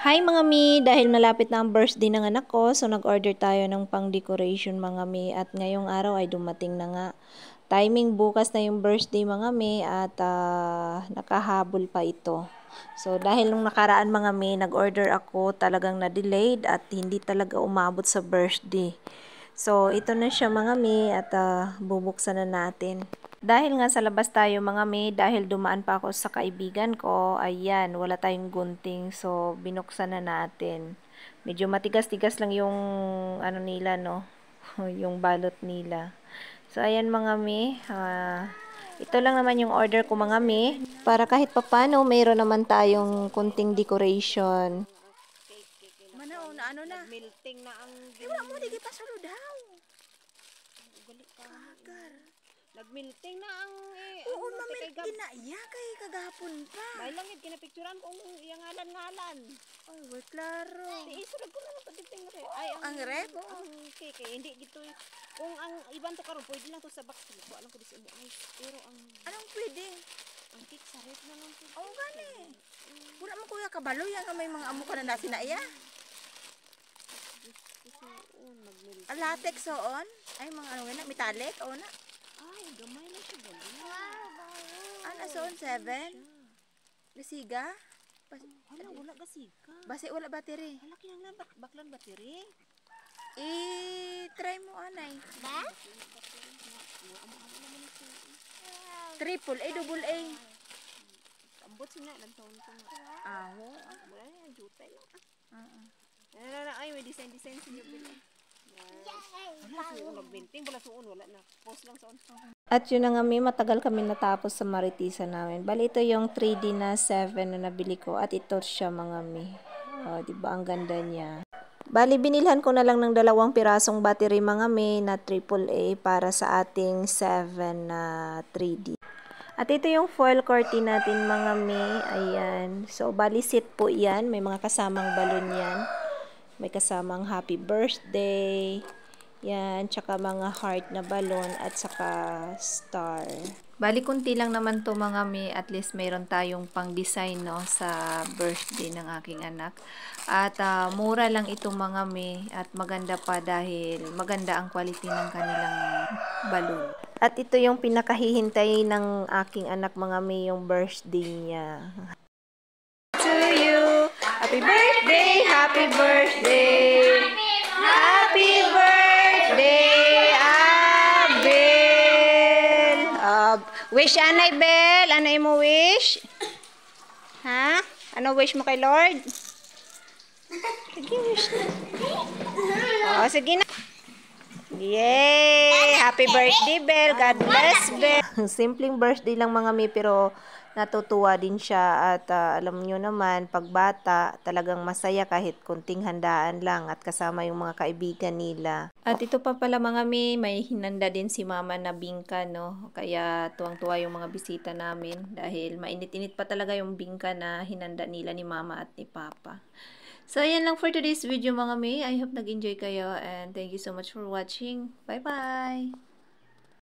Hi mga mi! Dahil malapit na ang birthday ng anak ko, so nag-order tayo ng pang-decoration mga mi. At ngayong araw ay dumating na nga. Timing bukas na yung birthday mga mi at nakahabol pa ito. So dahil nung nakaraan mga mi, nag-order ako, talagang na-delayed at hindi talaga umabot sa birthday. So ito na siya mga mi at bubuksan na natin. Dahil nga sa labas tayo mga may, dahil dumaan pa ako sa kaibigan ko, ayan, wala tayong gunting. So, binuksan na natin. Medyo matigas-tigas lang yung ano nila, no? Yung balot nila. So, ayan mga may, ito lang naman yung order ko mga may. Para kahit papano, mayroon naman tayong kunting decoration. Ano na? Nag-melting na ang... Wala mo, di kita sulo daw. Ugali ka. Kagar. Nag-melting na ang... Oo, mamil, kinaiya kay kagahapon pa. May langit, kinapicturan kung iyang ngalan-ngalan. Ay, wait, klaro. Isurag ko na lang pagdating rep. Ay, ang rep? Ang cake, hindi gito. Kung ang ibang to karon pwede lang to sa box. Ko alam ko di sa imo ay. Pero ang... Anong pwede? Ang cake sa rep na lang. Oo, gani. Wala mo kuya kabalo, yan ka may mga amo ka na nasinaiya. Latex on? Ay, mga ano na, metallic o na? Ay, gamay na siya ba? Ano son, 7? Gasiga? Wala gasiga. Basi wala battery. Wala kinanglan, baklan battery. I-try mo anay. Ba? Triple A, double A. Ambot sila, lang taon ko na. Aho. Wala yan, jutay lang. Ay, may design sa inyo bilhin. Wala suon, nagbinting. Wala suon, wala na. Post lang suon. At yun na nga may matagal kami natapos sa Maritiza namin. Bali ito yung 3D na 7 na nabili ko. At ito siya mga mi. O, diba ang ganda niya. Bali binilhan ko na lang ng 2 pirasong battery mga mi na AAA para sa ating 7 na 3D. At ito yung foil curtain natin mga mi. Ayan. So, bali set po yan. May mga kasamang balon yan. May kasamang happy birthday. Yan. Tsaka mga heart na balon. At saka star. Bali kunti lang naman to mga mi. At least mayroon tayong pang design no, sa birthday ng aking anak. At mura lang ito mga mi. At maganda pa dahil maganda ang quality ng kanilang balon. At ito yung pinakahihintay ng aking anak mga mi, yung birthday niya. To you, happy birthday, happy birthday, happy birthday, Abel. Wish anay Bel, ano mo wish? Ha? Ano wish mo kay Lord? Sige, wish na. Oh, sige na. Yay! Happy birthday, Bel. God bless, Bel. Simpleng birthday lang mga mi, pero natutuwa din siya. At alam nyo naman, pag bata, talagang masaya kahit kunting handaan lang at kasama yung mga kaibigan nila. At ito pa pala mga mi, may hinanda din si mama na bingka, no? Kaya tuwang-tuwa yung mga bisita namin dahil mainit-init pa talaga yung bingka na hinanda nila ni mama at ni papa. So, ayan lang for today's video mga may. I hope nag-enjoy kayo and thank you so much for watching. Bye-bye!